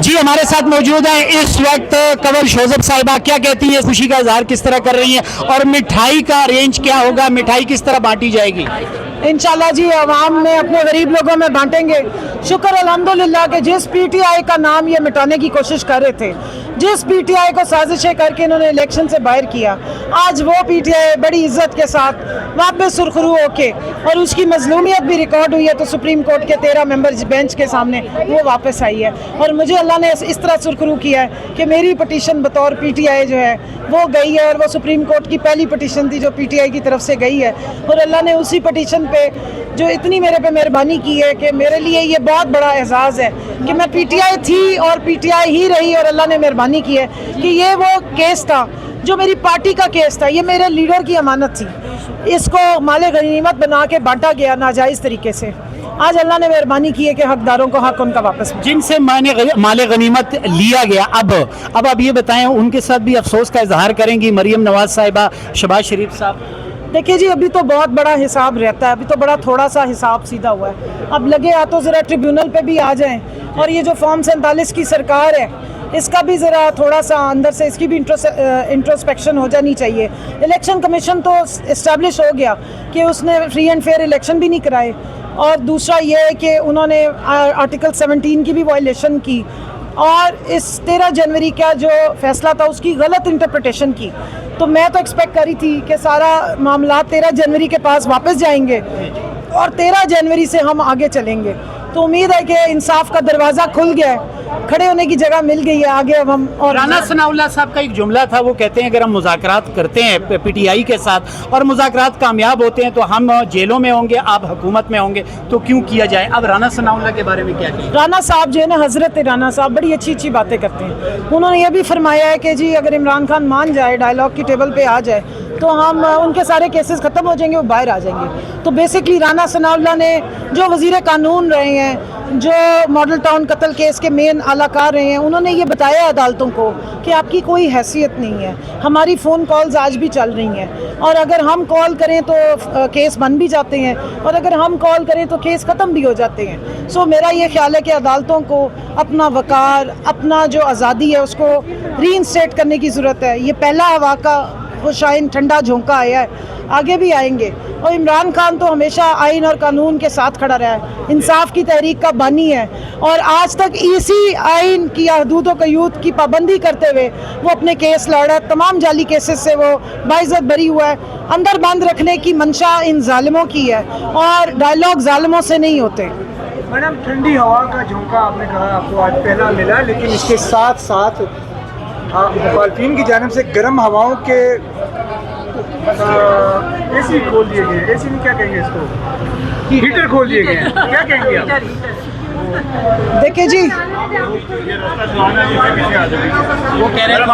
جی ہمارے ساتھ موجود ہیں اس وقت کنور شوذب صاحبہ، کیا کہتی ہیں، خوشی کا اظہار کس طرح کر رہی ہیں اور مٹھائی کا ارینج کیا ہوگا، مٹھائی کس طرح بانٹی جائے گی؟ انشاءاللہ جی عوام میں اپنے غریب لوگوں میں بانٹیں گے. شکر الحمدللہ کہ جس پی ٹی آئی کا نام یہ مٹانے کی کوشش کر رہے تھے، جس پی ٹی آئی کو سازشیں کر کے انہوں نے الیکشن سے باہر کیا، آج وہ پی ٹی آئی بڑی عزت کے ساتھ واپس سرخرو ہو کے، اور اس کی مظلومیت بھی ریکارڈ ہوئی ہے تو سپریم کورٹ کے 13 ممبرز بینچ کے سامنے وہ واپس آئی ہے. اور مجھے اللہ نے اس طرح سرخرو کیا ہے کہ میری پٹیشن بطور پی ٹی آئی جو ہے وہ گئی ہے، اور وہ سپریم کورٹ کی پہلی پٹیشن تھی جو پی ٹی آئی کی طرف سے گئی ہے. اور اللہ نے اسی پٹیشن پہ جو اتنی میرے پہ مہربانی کی ہے کہ میرے لیے یہ بہت بڑا اعزاز ہے کہ میں پی ٹی آئی تھی اور پی ٹی آئی ہی رہی، اور اللہ نے مہربانی کی ہے کہ یہ وہ کیس تھا جو میری پارٹی کا کیس تھا، یہ میرے لیڈر کی امانت تھی، اس کو مال غنیمت بنا کے بانٹا گیا ناجائز طریقے سے. آج اللہ نے مہربانی کی ہے کہ حقداروں کو حق ان کا واپس ملے. جن سے مال غنیمت لیا گیا، اب آپ یہ بتائیں ان کے ساتھ بھی افسوس کا اظہار کریں گی مریم نواز صاحبہ، شہباز شریف صاحب؟ دیکھیے جی، ابھی تو بہت بڑا حساب رہتا ہے، ابھی تو بڑا تھوڑا سا حساب سیدھا ہوا ہے. اب لگے ہاتھوں ذرا ٹریبیونل پہ بھی آ جائیں، اور یہ جو فارم 47 کی سرکار ہے اس کا بھی ذرا تھوڑا سا اندر سے اس کی بھی انٹروسپیکشن ہو جانی چاہیے. الیکشن کمیشن تو اسٹیبلش ہو گیا کہ اس نے فری اینڈ فیئر الیکشن بھی نہیں کرائے، اور دوسرا یہ ہے کہ انہوں نے آرٹیکل 17 کی بھی وائلیشن کی، اور اس 13 جنوری کا جو فیصلہ تھا اس کی غلط انٹرپریٹیشن کی. تو میں تو ایکسپیکٹ کری تھی کہ سارا معاملات 13 جنوری کے پاس واپس جائیں گے اور 13 جنوری سے ہم آگے چلیں گے. تو امید ہے کہ انصاف کا دروازہ کھل گیا ہے، کھڑے ہونے کی جگہ مل گئی ہے آگے. اب ہم اور رانا ثناء اللہ صاحب کا ایک جملہ تھا، وہ کہتے ہیں اگر ہم مذاکرات کرتے ہیں پی ٹی آئی کے ساتھ اور مذاکرات کامیاب ہوتے ہیں تو ہم جیلوں میں ہوں گے، آپ حکومت میں ہوں گے، تو کیوں کیا جائے. اب رانا ثناء اللہ کے بارے میں کیا کہیں؟ رانا صاحب جو ہے نا، حضرت رانا صاحب بڑی اچھی باتیں کرتے ہیں. انہوں نے یہ بھی فرمایا ہے کہ جی اگر عمران خان مان جائے، ڈائیلاگ کی ٹیبل پہ آ جائے تو ہم ان کے سارے کیسز ختم ہو جائیں گے، وہ باہر آ جائیں گے. تو بیسکلی رانا ثناء اللہ نے جو وزیر قانون رہے ہیں، جو ماڈل ٹاؤن قتل کیس کے مین اعلیٰ کار رہے ہیں، انہوں نے یہ بتایا عدالتوں کو کہ آپ کی کوئی حیثیت نہیں ہے. ہماری فون کالز آج بھی چل رہی ہیں، اور اگر ہم کال کریں تو کیس بن بھی جاتے ہیں، اور اگر ہم کال کریں تو کیس ختم بھی ہو جاتے ہیں. سو میرا یہ خیال ہے کہ عدالتوں کو اپنا وقار، اپنا جو آزادی ہے اس کو ری انسٹیٹ کرنے کی ضرورت ہے. یہ پہلا ہوا کا خوشائن ٹھنڈا جھونکا آیا ہے، آگے بھی آئیں گے. اور عمران خان تو ہمیشہ آئین اور قانون کے ساتھ کھڑا رہا ہے، انصاف کی تحریک کا بانی ہے، اور آج تک اسی آئین کی حدود و قیود کی پابندی کرتے ہوئے وہ اپنے کیس لڑ رہا ہے. تمام جعلی کیسز سے وہ باعزت بری ہوا ہے. اندر بند رکھنے کی منشا ان ظالموں کی ہے، اور ڈائیلاگ ظالموں سے نہیں ہوتے. میڈم، ٹھنڈی ہوا کا جھونکا آپ نے کہا آپ کو آج پہلا ملا، لیکن اس کے ساتھ ساتھ مخالفین کی جانب سے گرم ہواؤں کے اے سی کھول دیے گئے. اے سی نہیں، کیا کہیں گے اس کو، ہیٹر کھول دیے گئے ہیں، کیا کہیں گے آپ؟ دیکھیں جی، وہ کہہ رہے ہیں